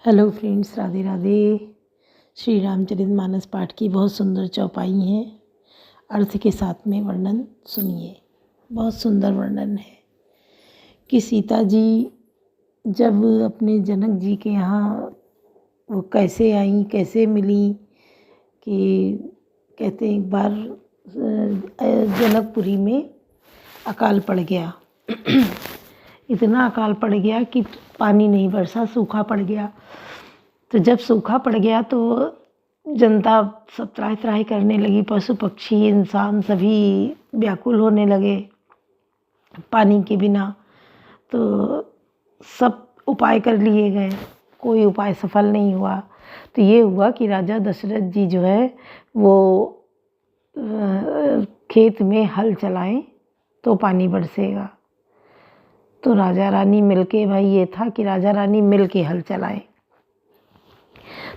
Hello friends, Radhe Radhe. Shri Ramcharitmanas पाठ की बहुत सुंदर चौपाई हैं। अर्थ के साथ में वर्णन सुनिए। बहुत सुंदर वर्णन है कि सीता जी जब अपने जनक जी के यहाँ वो कैसे आई, कैसे मिली। कि कहते हैं एक बार जनकपुरी में अकाल पड़ गया। इतना अकाल पड़ गया कि पानी नहीं बरसा, सूखा पड़ गया। तो जब सूखा पड़ गया तो जनता सब त्राहि त्राहि करने लगी, पशु पक्षी इंसान सभी व्याकुल होने लगे पानी के बिना। तो सब उपाय कर लिए गए, कोई उपाय सफल नहीं हुआ। तो ये हुआ कि राजा दशरथ जी जो है वो खेत में हल चलाएं तो पानी बरसेगा। तो राजा रानी मिलके, भाई ये था कि राजा रानी मिलके हल चलाएं।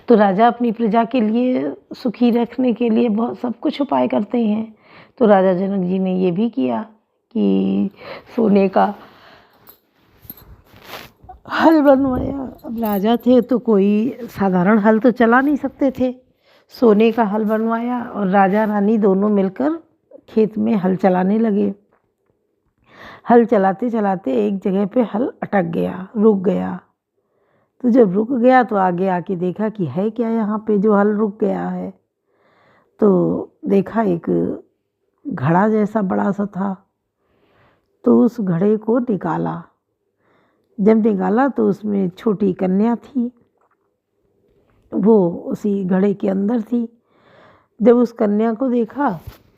तो राजा अपनी प्रजा के लिए सुखी रखने के लिए बहुत सब कुछ उपाय करते हैं। तो राजा जनक जी ने ये भी किया कि सोने का हल बनवाया। अब राजा थे तो कोई साधारण हल तो चला नहीं सकते थे। सोने का हल बनवाया और राजा रानी दोनों मिलकर खेत में हल चलाने लगे। हल चलाते चलाते एक जगह पे हल अटक गया, रुक गया। तो जब रुक गया तो आगे आके देखा कि है क्या यहाँ पे जो हल रुक गया है। तो देखा एक घड़ा जैसा बड़ा सा था। तो उस घड़े को निकाला। जब निकाला तो उसमें छोटी कन्या थी, वो उसी घड़े के अंदर थी। जब उस कन्या को देखा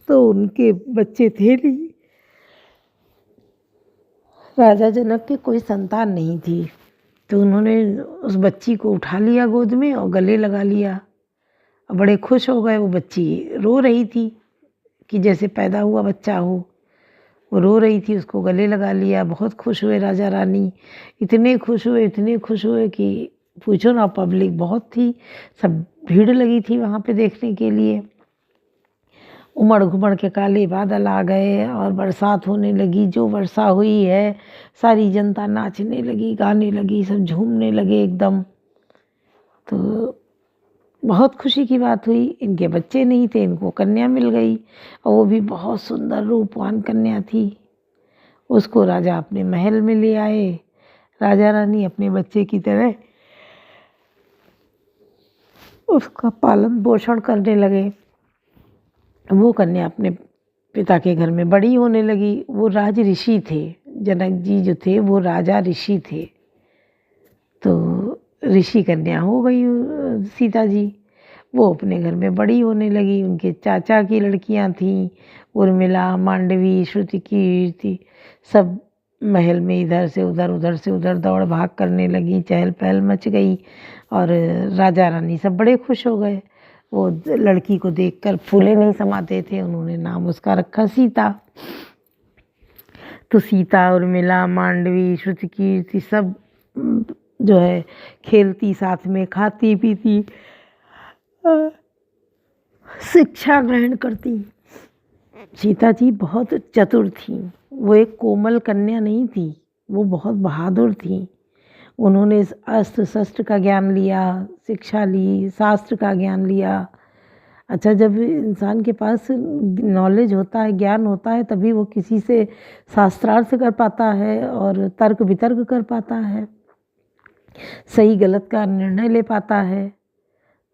तो उनके बच्चे थे नहीं, राजा जनक के कोई संतान नहीं थी। तो उन्होंने उस बच्ची को उठा लिया गोद में और गले लगा लिया। और बड़े खुश हो गए। वो बच्ची रो रही थी कि जैसे पैदा हुआ बच्चा हो। वो रो रही थी, उसको गले लगा लिया। बहुत खुश हुए राजा रानी, इतने खुश हुए कि पूछो ना। पब्लिक बहुत थी, सब भीड़ लगी थी वहाँ पे देखने के लिए। उमड़ घुमड़ के काले बादल आ गए और बरसात होने लगी। जो वर्षा हुई है, सारी जनता नाचने लगी, गाने लगी, सब झूमने लगे एकदम। तो बहुत खुशी की बात हुई। इनके बच्चे नहीं थे, इनको कन्या मिल गई और वो भी बहुत सुंदर रूपवान कन्या थी। उसको राजा अपने महल में ले आए। राजा रानी अपने बच्चे की तरह उसका पालन पोषण करने लगे। वो कन्या अपने पिता के घर में बड़ी होने लगी। वो राज ऋषि थे, जनक जी जो थे वो राजा ऋषि थे। तो ऋषि कन्या हो गई सीता जी। वो अपने घर में बड़ी होने लगी। उनके चाचा की लड़कियां थीं, उर्मिला, मांडवी, श्रुतिकीर्ति, सब महल में इधर से उधर दौड़ भाग करने लगी। चहल पहल मच गई और राजा रानी सब बड़े खुश हो गए। वो लड़की को देखकर फूले नहीं समाते थे। उन्होंने नाम उसका रखा सीता। तो सीता, उर्मिला, मांडवी, श्रुतिकीर्ति सब जो है खेलती, साथ में खाती पीती, शिक्षा ग्रहण करती। सीता जी बहुत चतुर थी। वो एक कोमल कन्या नहीं थी, वो बहुत बहादुर थी। उन्होंने अस्त्र शस्त्र का ज्ञान लिया, शिक्षा ली, शास्त्र का ज्ञान लिया। अच्छा, जब इंसान के पास नॉलेज होता है, ज्ञान होता है, तभी वो किसी से शास्त्रार्थ कर पाता है और तर्क वितर्क कर पाता है, सही गलत का निर्णय ले पाता है।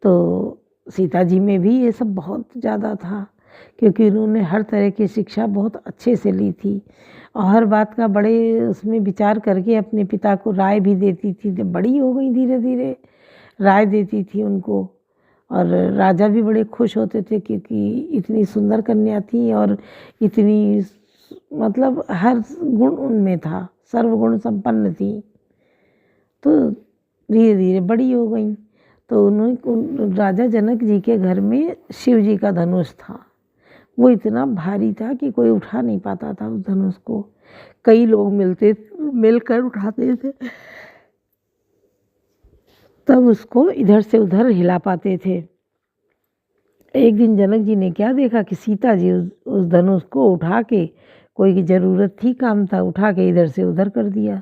तो सीता जी में भी ये सब बहुत ज़्यादा था, क्योंकि उन्होंने हर तरह की शिक्षा बहुत अच्छे से ली थी और हर बात का बड़े उसमें विचार करके अपने पिता को राय भी देती थी। जब बड़ी हो गई धीरे धीरे राय देती थी उनको। और राजा भी बड़े खुश होते थे क्योंकि इतनी सुंदर कन्या थी और इतनी मतलब हर गुण उनमें था, सर्वगुण संपन्न थी। तो धीरे धीरे बड़ी हो गई। तो उन्होंने राजा जनक जी के घर में शिव जी का धनुष था। वो इतना भारी था कि कोई उठा नहीं पाता था उस धनुष को। कई लोग मिलकर उठाते थे, तब उसको इधर से उधर हिला पाते थे। एक दिन जनक जी ने क्या देखा कि सीता जी उस धनुष को उठा के, कोई की ज़रूरत थी, काम था, उठा के इधर से उधर कर दिया,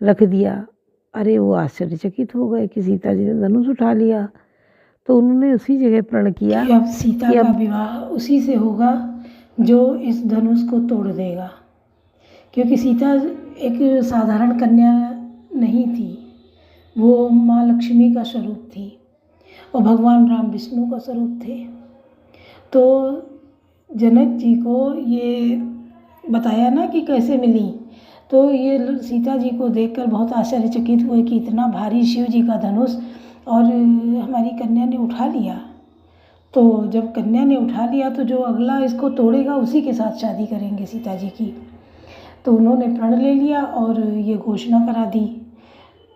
रख दिया। अरे वो आश्चर्यचकित हो गए कि सीता जी ने धनुष उठा लिया। तो उन्होंने उसी जगह प्रण किया कि अब सीता का विवाह उसी से होगा जो इस धनुष को तोड़ देगा, क्योंकि सीता एक साधारण कन्या नहीं थी, वो माँ लक्ष्मी का स्वरूप थी और भगवान राम विष्णु का स्वरूप थे। तो जनक जी को ये बताया ना कि कैसे मिली, तो ये सीता जी को देखकर बहुत आश्चर्यचकित हुए कि इतना भारी शिव जी का धनुष और हमारी कन्या ने उठा लिया। तो जब कन्या ने उठा लिया तो जो अगला इसको तोड़ेगा उसी के साथ शादी करेंगे सीता जी की। तो उन्होंने प्रण ले लिया और ये घोषणा करा दी,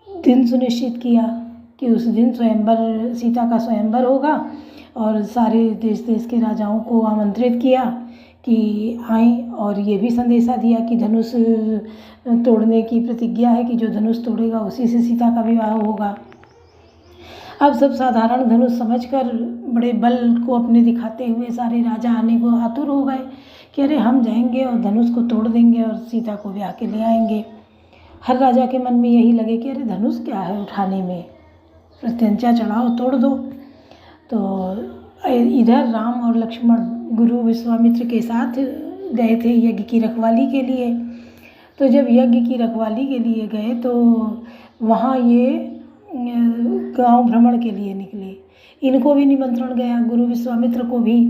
दिन सुनिश्चित किया कि उस दिन स्वयंवर, सीता का स्वयंवर होगा और सारे देश देश के राजाओं को आमंत्रित किया कि आएँ, और ये भी संदेशा दिया कि धनुष तोड़ने की प्रतिज्ञा है कि जो धनुष तोड़ेगा उसी से सीता का विवाह होगा। अब सब साधारण धनुष समझकर बड़े बल को अपने दिखाते हुए सारे राजा आने को आतुर हो गए कि अरे हम जाएंगे और धनुष को तोड़ देंगे और सीता को ब्याह के ले आएंगे। हर राजा के मन में यही लगे कि अरे धनुष क्या है उठाने में, प्रत्यंचा चढ़ाओ तोड़ दो। तो इधर राम और लक्ष्मण गुरु विश्वामित्र के साथ गए थे यज्ञ की रखवाली के लिए। तो जब यज्ञ की रखवाली के लिए गए तो वहाँ ये गांव भ्रमण के लिए निकले। इनको भी निमंत्रण गया, गुरु विश्वामित्र को भी,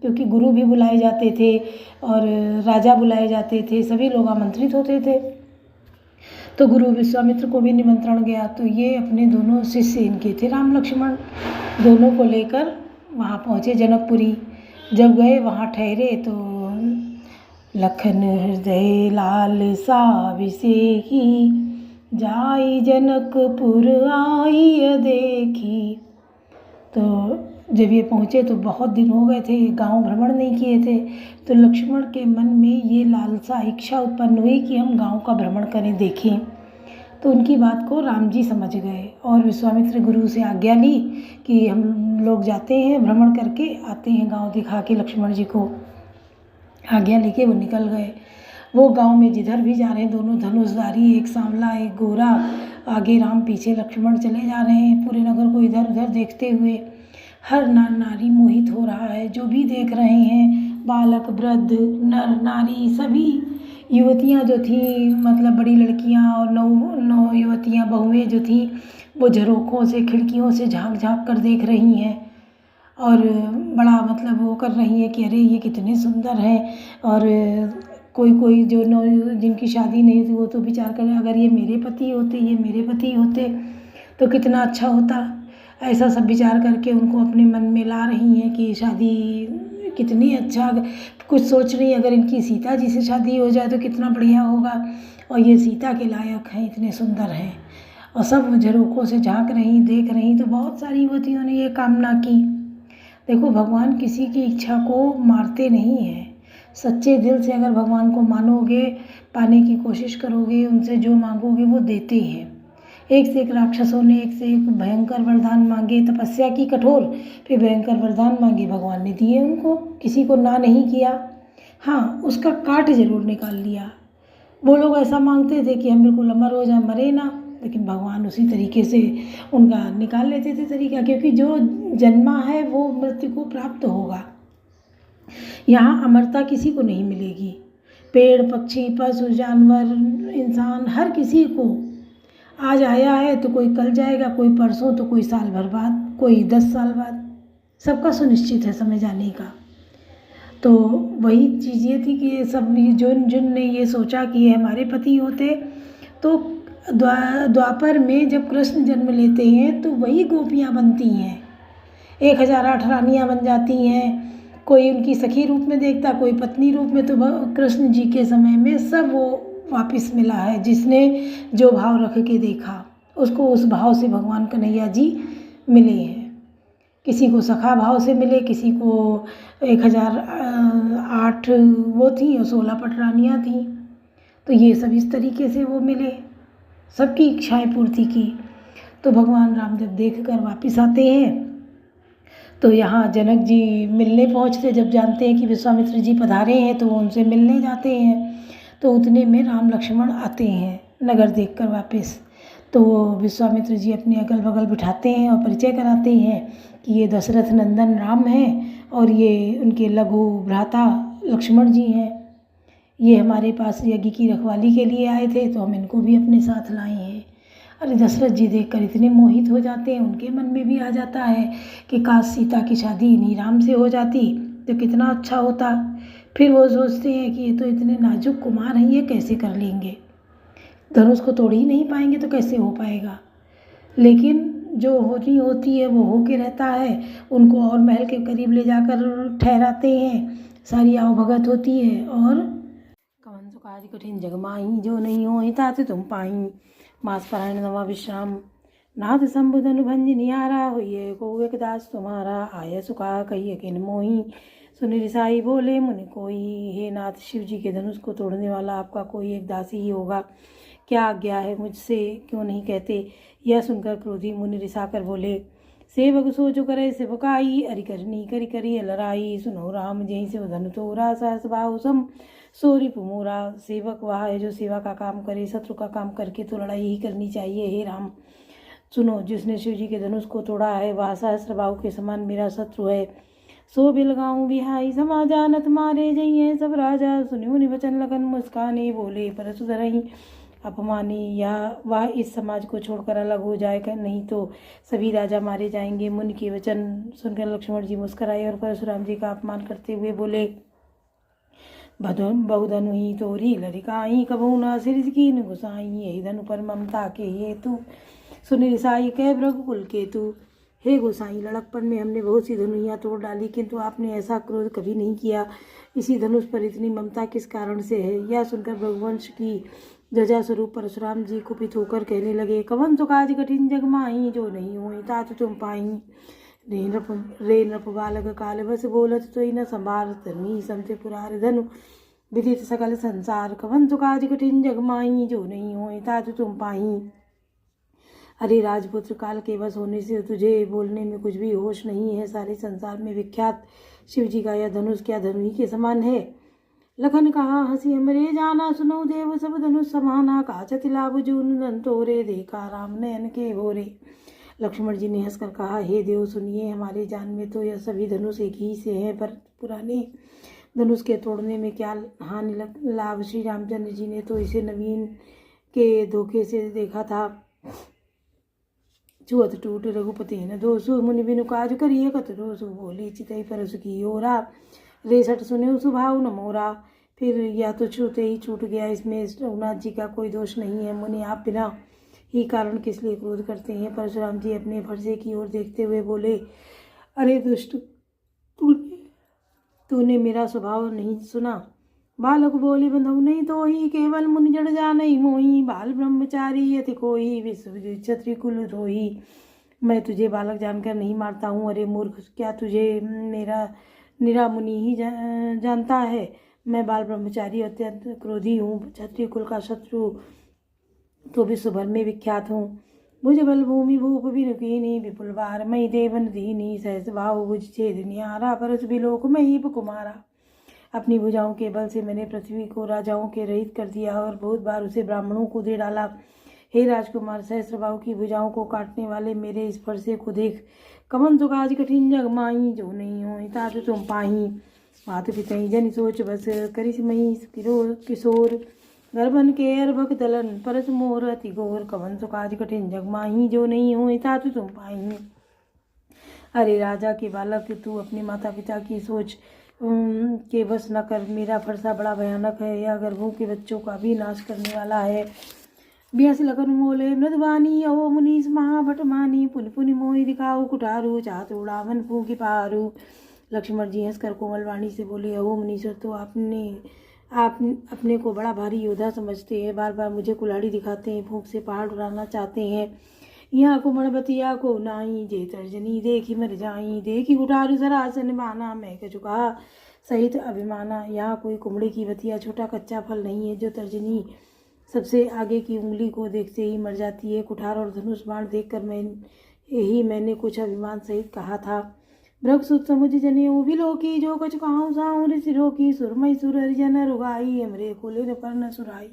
क्योंकि गुरु भी बुलाए जाते थे और राजा बुलाए जाते थे, सभी लोग आमंत्रित होते थे। तो गुरु विश्वामित्र को भी निमंत्रण गया। तो ये अपने दोनों शिष्य इनके थे, राम लक्ष्मण, दोनों को लेकर वहाँ पहुँचे जनकपुरी। जब गए वहाँ ठहरे तो लखन हृदय लाल सा विसेखी, जाई जनकपुर आई देखी। तो जब ये पहुँचे तो बहुत दिन हो गए थे, गांव भ्रमण नहीं किए थे। तो लक्ष्मण के मन में ये लालसा इच्छा उत्पन्न हुई कि हम गांव का भ्रमण करें, देखें। तो उनकी बात को राम जी समझ गए और विश्वामित्र गुरु से आज्ञा ली कि हम लोग जाते हैं, भ्रमण करके आते हैं, गाँव दिखा के लक्ष्मण जी को। आज्ञा लेके वो निकल गए। वो गांव में जिधर भी जा रहे हैं दोनों धनुषधारी, एक सांवला एक गोरा, आगे राम पीछे लक्ष्मण चले जा रहे हैं, पूरे नगर को इधर उधर देखते हुए। हर नर नारी मोहित हो रहा है, जो भी देख रहे हैं, बालक वृद्ध नर नारी सभी युवतियां जो थीं, मतलब बड़ी लड़कियां और नौ युवतियां बहुएं जो थीं, वो झरोखों से खिड़कियों से झांक झांक कर देख रही हैं और बड़ा मतलब वो कर रही हैं कि अरे ये कितने सुंदर हैं। और कोई जो जिनकी शादी नहीं थी वो तो विचार करें, अगर ये मेरे पति होते, ये मेरे पति होते तो कितना अच्छा होता। ऐसा सब विचार करके उनको अपने मन में ला रही हैं कि शादी कितनी अच्छा, कुछ सोच रही, अगर इनकी सीता जी से शादी हो जाए तो कितना बढ़िया होगा, और ये सीता के लायक हैं, इतने सुंदर हैं। और सब झरोखों से झांक रही, देख रही। तो बहुत सारी युवतियों ने ये कामना की। देखो, भगवान किसी की इच्छा को मारते नहीं हैं। सच्चे दिल से अगर भगवान को मानोगे, पाने की कोशिश करोगे, उनसे जो मांगोगे वो देते हैं। एक से एक राक्षसों ने एक से एक भयंकर वरदान मांगे, तपस्या की कठोर, फिर भयंकर वरदान मांगे, भगवान ने दिए उनको, किसी को ना नहीं किया। हाँ, उसका काट जरूर निकाल लिया। वो लोग ऐसा मांगते थे कि हम बिल्कुल अमर हो जाए, मरे ना, लेकिन भगवान उसी तरीके से उनका निकाल लेते थे तरीका, क्योंकि जो जन्मा है वो मृत्यु को प्राप्त होगा। यहाँ अमरता किसी को नहीं मिलेगी। पेड़ पक्षी पशु जानवर इंसान हर किसी को आज आया है तो कोई कल जाएगा, कोई परसों तो कोई साल भर बाद, कोई 10 साल बाद, सबका सुनिश्चित है समय जाने का। तो वही चीज़ ये थी कि सब जिन ने ये सोचा कि ये हमारे पति होते, तो द्वापर में जब कृष्ण जन्म लेते हैं तो वही गोपियाँ बनती हैं, 1008 रानियाँ बन जाती हैं। कोई उनकी सखी रूप में देखता, कोई पत्नी रूप में। तो कृष्ण जी के समय में सब वो वापस मिला है, जिसने जो भाव रख के देखा उसको उस भाव से भगवान कन्हैया जी मिले हैं। किसी को सखा भाव से मिले, किसी को 1008 वो थी और 16 पटरानियाँ थीं। तो ये सब इस तरीके से वो मिले, सबकी इच्छाएं पूर्ति की। तो भगवान राम जब देख कर वापस आते हैं तो यहाँ जनक जी मिलने पहुँचते, जब जानते हैं कि विश्वामित्र जी पधारे हैं तो वो उनसे मिलने जाते हैं। तो उतने में राम लक्ष्मण आते हैं नगर देखकर वापस। तो वो विश्वामित्र जी अपने अगल बगल बिठाते हैं और परिचय कराते हैं कि ये दशरथ नंदन राम हैं और ये उनके लघु भ्राता लक्ष्मण जी हैं। ये हमारे पास यज्ञ की रखवाली के लिए आए थे, तो हम इनको भी अपने साथ लाए हैं। अरे दशरथ जी देखकर इतने मोहित हो जाते हैं, उनके मन में भी आ जाता है कि काश सीता की शादी इन्हीं राम से हो जाती तो कितना अच्छा होता। फिर वो सोचते हैं कि ये तो इतने नाजुक कुमार हैं, ये कैसे कर लेंगे, धनुष को तोड़ ही नहीं पाएंगे तो कैसे हो पाएगा। लेकिन जो होनी होती है वो होके रहता है। उनको और महल के करीब ले जाकर ठहराते हैं, सारी आवभगत होती है। और कवन सो काज कठिन जग माही, जो नहीं हो तात तुम पाई, मास पारायण नवा विश्राम, नाथ संबुध अनुभंज निहारा, होइए को एक दास तुम्हारा, आय सुखा कहिए किन मोही, सुनि रिसाई बोले मुनि कोई, हे नाथ शिव जी के धनुष को तोड़ने वाला आपका कोई एक दासी ही होगा, क्या आज्ञा है, मुझसे क्यों नहीं कहते। यह सुनकर क्रोधी मुनि रिसा कर बोले, सेवक सोचो करे सेवकाई, अरि करनी करी करी लड़ाई, सुनो राम जय से धनु तोरा, सहस बाहु सम सोरी पुमोरा। सेवक वह है जो सेवा का काम करे, शत्रु का काम करके तो लड़ाई ही करनी चाहिए। हे राम सुनो, जिसने शिव जी के धनुष को तोड़ा है वह सहस्र बाहु के समान मेरा शत्रु है। सो बिलगाऊं बिहाई समा जानत मारे जइए सब राजा, सुनियो निवचन लगन मुस्काने, बोले परसु धरई अपमानी, या वह इस समाज को छोड़कर अलग हो जाएगा, नहीं तो सभी राजा मारे जाएंगे। मुनि के वचन सुनकर लक्ष्मण जी मुस्कुराए और परशुराम जी का अपमान करते हुए बोले, बहुधनु ही तोरी लरिकाई, कबहू न सिर कीन गुसाई, यही धनु पर ममता के हेतु, सुनि रिसाई कह रघुकुल केतु। हे गोसाई, लड़कपन में हमने बहुत सी धनुइयाँ तोड़ डाली, किंतु आपने ऐसा क्रोध कभी नहीं किया। इसी धनुष पर इतनी ममता किस कारण से है। यह सुनकर रघुवंश की ध्वजा स्वरूप परशुराम जी कुपित होकर कहने लगे, कवन सो काज कठिन जग माही, जो नहीं होई तात तुम पाई, रे नृप बालक काल बस बोलत तो न संभार, धर्मी समते पुरार धनु विदित सकल संसार, कवन सो काज कठिन जग माही, जो नहीं होई तात तुम पाई। अरे राजपुत्र, काल के बस होने से तुझे बोलने में कुछ भी होश नहीं है। सारे संसार में विख्यात शिव जी का यह धनुष क्या धनु ही के समान है। लखन कहा हंसी हमरे जाना, सुनो देव सब धनुष समाना, काचति लाभ जून दन तोरे, देखा राम नयन के भोरे। लक्ष्मण जी ने हंसकर कहा, हे देव सुनिए, हमारे जान में तो यह सभी धनुष एक ही से हैं, पर पुराने धनुष के तोड़ने में क्या हानि लाभ। श्री रामचंद्र जी ने तो इसे नवीन के धोखे से देखा था। छुअत टूट रघुपति न दोषु, मुनि बिनु काज करिए कत दोषु, बोली चितई परसु की ओरा, रेसठ सुने सुभाव न मोरा। फिर या तो छूते ही छूट गया, इसमें रघुनाथ जी का कोई दोष नहीं है। मुनि आप बिना ही कारण किस लिए क्रोध करते हैं। परशुराम जी अपने फरसे की ओर देखते हुए बोले, अरे दुष्ट, तूने मेरा स्वभाव नहीं सुना। बालक बोले, बंधु नहीं तो ही, केवल मुनि जड़ जान मोही, बाल ब्रह्मचारी यति कोई, विश्व क्षत्रिय कुल रोही। मैं तुझे बालक जानकर नहीं मारता हूँ। अरे मूर्ख, क्या तुझे मेरा निरा मुनि ही जानता है। मैं बाल ब्रह्मचारी अत्यंत क्रोधी हूँ, क्षत्रिय कुल का शत्रु तो विश्व भर में विख्यात हूँ। भुज बल भूमि भूप बिनुकीनी, विपुल बार मई देवन दीनी, सहस भाव भुज छेद निहारा, परस बिलोक मही कुमारा। अपनी भुजाओं के बल से मैंने पृथ्वी को राजाओं के रहित कर दिया और बहुत बार उसे ब्राह्मणों को दे डाला। हे राजकुमार, सहस्रबाहु की भुजाओं को काटने वाले मेरे इस फरसे को देख। कवन सो काज कठिन जग माही, जो नहीं होई तात तुम पाही, मात पितई जन सोच बस, करिश्मई किशोर, गर्भन के अर्भक दलन, परस मोर अति घोर, कवन सो काज कठिन जग माही, जो नहीं होई तात तुम पाही। अरे राजा के बालक, तू अपने माता पिता की सोच के बस न कर। मेरा फरसा बड़ा भयानक है, यह गर्भों के बच्चों का भी नाश करने वाला है। ब्यास लगन मोले मृदवानी, अहो मुनीस महाभटमानी, पुनि पुनि मोहि दिखाओ कुठारू, चाहत उड़ावन फूकी पारू। लक्ष्मण जी हंसकर कोमल वाणी से बोले, अहो मुनीश्वर, तो आप अपने को बड़ा भारी योद्धा समझते हैं, बार बार मुझे कुल्हाड़ी दिखाते हैं, फूंक से पहाड़ उड़ाना चाहते हैं। यहाँ को मणबतिया को नाई, जे तर्जनी देखी मर जाई, देखी कुठारू सरासन बाना, मैं कचुका सहित अभिमाना। यहाँ कोई कुमड़े की बतिया छोटा कच्चा फल नहीं है, जो तर्जनी सबसे आगे की उंगली को देखते ही मर जाती है। कुठार और धनुष बाण देखकर मैंने कुछ अभिमान सहित कहा था। भ्रगसुत समुझ जनेऊ बिलोकी, जो कछ कहूँ साऊं ऋषि रोकी, सुरमई सुर जन रुगाई, हमरे कुलिर पर न सुराई।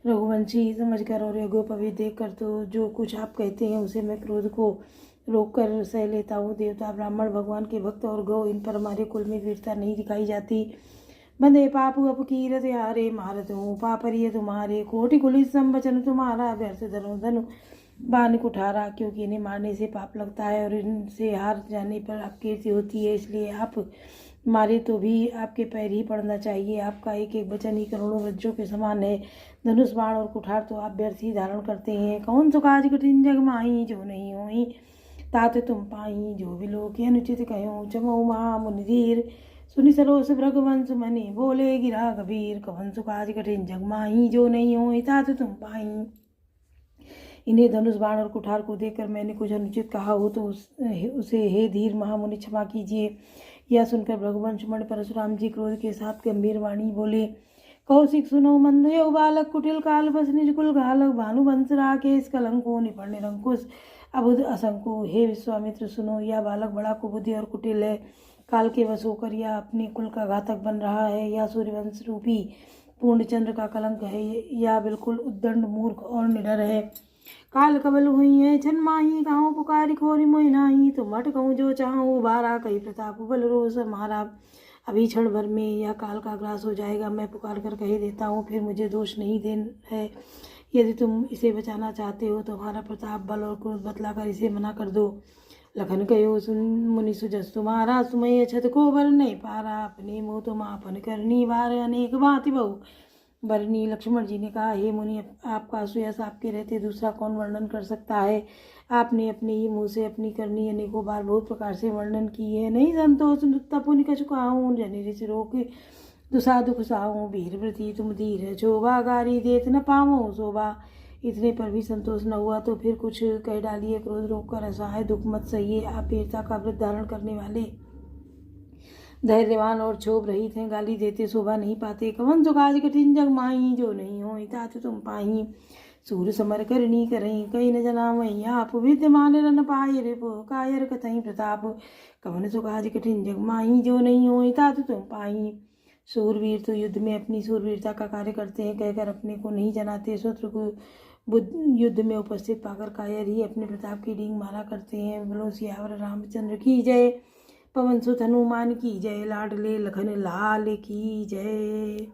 रघुवंशी समझकर और यज्ञोपवीत देखकर तो जो कुछ आप कहते हैं उसे मैं क्रोध को रोक कर सह लेता हूँ। देवता, ब्राह्मण, भगवान के भक्त और गौ, इन पर हमारे कुल में वीरता नहीं दिखाई जाती। बंदे पापु अपकीरत हारे मारत हूँ, पापरिय तुम्हारे, कोटि कुलिस संवचन तुम्हारा, व्यर्थ धनु धनु बाण कुठारा। क्योंकि इन्हें मारने से पाप लगता है और इनसे हार जाने पर अपकीर्ति होती है, इसलिए आप मारे तो भी आपके पैर ही पड़ना चाहिए। आपका एक एक वचन ही करोड़ों वज्रों के समान है। धनुष, बाण और कुठार तो आप व्यर्थ ही धारण करते हैं। कौन सो काज कठिन जग माही, जो नहीं होई तात तुम पाई, जो विलो के अनुचित कहो, चमो महामुनिधीर। सुनि सरोस भृगवंश मने, बोले गिरा कबीर, कवन सो काज कठिन जग माही, जो नहीं होई तात तुम पाई। इन्हें धनुष, बाण और कुठार को देखकर मैंने कुछ अनुचित कहा हो तो उसे हे धीर महामुनि क्षमा कीजिए। यह सुनकर भृगुवंश मणि परशुराम जी क्रोध के साथ गंभीर वाणी बोले, कौशिक सुनो मंदयो बालक, कुटिल काल बस निज कुल घालक, भानुवंश राकेश कलंको, निपट निरंकुश अबुध असंको। हे विश्वामित्र सुनो, यह बालक बड़ा कुबुद्धि और कुटिल है, काल के वश होकर यह अपने कुल का घातक बन रहा है। यह सूर्यवंश रूपी पूर्णचंद्र का कलंक है। यह बिल्कुल उद्दंड, मूर्ख और निडर है। काल कबल हुई है छन माही, कहो पुकारी खोरी मोहि नाही, तुम हट कहूँ जो चाहूँ उबारा, कही प्रताप बल रोष मारा। अभी क्षण भर में यह काल का ग्रास हो जाएगा। मैं पुकार कर कह देता हूँ, फिर मुझे दोष नहीं देना है। यदि तुम इसे बचाना चाहते हो तो हमारा प्रताप, बल और क्रोध बतलाकर इसे मना कर दो। लखन कहो सुन मुनि सुजस तुम्हारा, सुमय छत को बर नहीं पारा, अपने मुँह तुम आपन करनी वार, अनेक भांति बहु बरनी। लक्ष्मण जी ने कहा, हे मुनि, आपका सुयस आपके रहते दूसरा कौन वर्णन कर सकता है। आपने अपने ही मुँह से अपनी करनी अनेकों बार बहुत प्रकार से वर्णन की है। नहीं संतोष तपुनि कछु कहूँ, जनि ऋषि रोक दुसा दुख साहूँ, वीर वृति तुम धीर शोभा, गारी देत न पाऊँ शोभा। इतने पर भी संतोष न हुआ तो फिर कुछ कह डालिए। क्रोध रोक कर असहाय दुख मत सहिए। आप वीरता का व्रत धारण करने वाले, धैर्यवान और क्षोभ रहित हैं, गाली देते शोभा नहीं पाते। कवन सो काज कठिन जग माही, जो नहीं हो तात तुम पाही, सूर समर करनी करें कई न जना वही, आप विद्यमान रन पाए रिपो, कायर कथई प्रताप। कवन सो काज कठिन जग माही, जो नहीं हो तात तुम पाही। सूरवीर तो युद्ध में अपनी सूरवीरता का कार्य करते हैं, कहकर अपने को नहीं जनाते। शत्रु को युद्ध में उपस्थित पाकर कायर ही अपने प्रताप की डींग मारा करते हैं। बोलो सियावर रामचंद्र की जय, पवन सुत हनुमान की जय, लाडले लखन लाल की जय।